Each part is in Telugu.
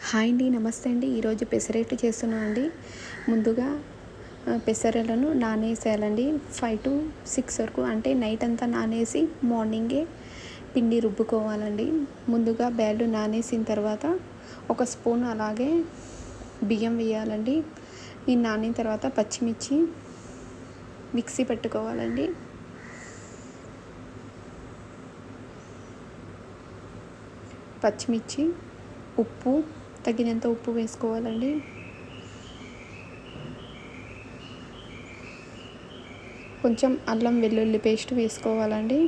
హాయ్ అండి, నమస్తే అండి. ఈరోజు పెసరట్టు చేస్తున్నాను అండి. ముందుగా పెసరలను నానేసేయాలండి. 5 to 6 వరకు, అంటే నైట్ అంతా నానేసి మార్నింగే పిండి రుబ్బుకోవాలండి. ముందుగా బ్యాళ్ళు నానేసిన తర్వాత ఒక స్పూన్ అలాగే బియ్యం వేయాలండి. ఈ నానిన తర్వాత పచ్చిమిర్చి మిక్సీ పెట్టుకోవాలండి. పచ్చిమిర్చి, ఉప్పు, తగినంత ఉప్పు వేసుకోవాలండి. కొంచెం అల్లం వెల్లుల్లి పేస్ట్ వేసుకోవాలండి.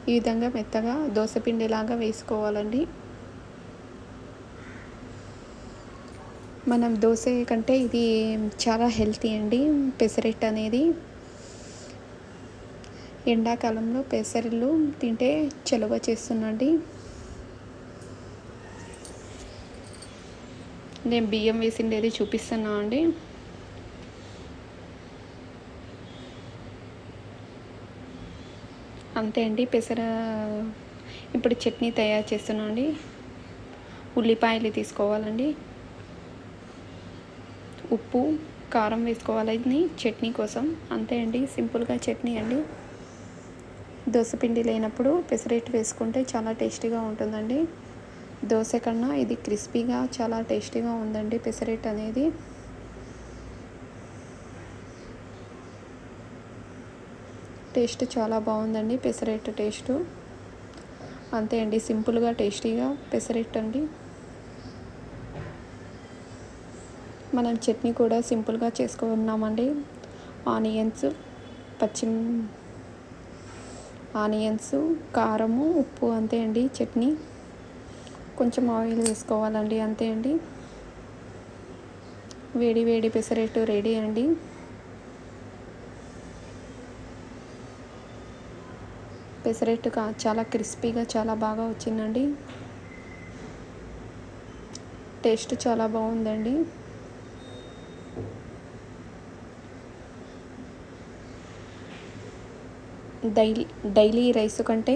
ఈ విధంగా మెత్తగా దోసపిండిలాగా వేసుకోవాలండి. మనం దోశ కంటే ఇది చాలా హెల్తీ అండి. పెసరట్టు అనేది ఎండాకాలంలో పెసరలు తింటే చలువ చేస్తుందండి. నేను బియ్యం వేసిండేది చూపిస్తున్నా అండి. అంతే అండి. ఇప్పుడు చట్నీ తయారు చేస్తున్నా అండి. ఉల్లిపాయలు తీసుకోవాలండి. ఉప్పు, కారం వేసుకోవాలి చట్నీ కోసం. అంతే అండి, సింపుల్గా చట్నీ అండి. దోసపిండి లేనప్పుడు పెసరట్టు వేసుకుంటే చాలా టేస్టీగా ఉంటుందండి. దోశ కన్నా ఇది క్రిస్పీగా చాలా టేస్టీగా ఉందండి పెసరట్టు అనేది. టేస్ట్ చాలా బాగుందండి పెసరట్టు టేస్టు. అంతే అండి, సింపుల్గా టేస్టీగా పెసరట్టు అండి. మనం చట్నీ కూడా సింపుల్గా చేసుకున్నామండి. ఆనియన్స్, కారము, ఉప్పు, అంతే అండి చట్నీ. కొంచెం ఆయిల్ వేసుకోవాలండి, అంతే అండి. వేడి వేడి పెసరట్టు రెడీ అండి. పెసరట్టు చాలా క్రిస్పీగా చాలా బాగా వచ్చిందండి. టేస్ట్ చాలా బాగుందండి. డైలీ రైస్ కంటే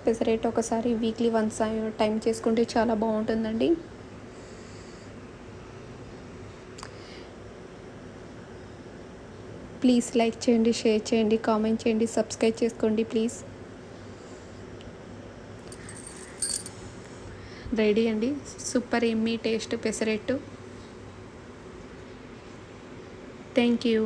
పెసరట్టు ఒకసారి వీక్లీ వన్స్ టైం చేసుకుంటే చాలా బాగుంటుందండి. ప్లీజ్ లైక్ చేయండి, షేర్ చేయండి, కామెంట్ చేయండి, సబ్స్క్రైబ్ చేసుకోండి ప్లీజ్. రెడీ అండి, super Emmy taste pesarattu. Thank you.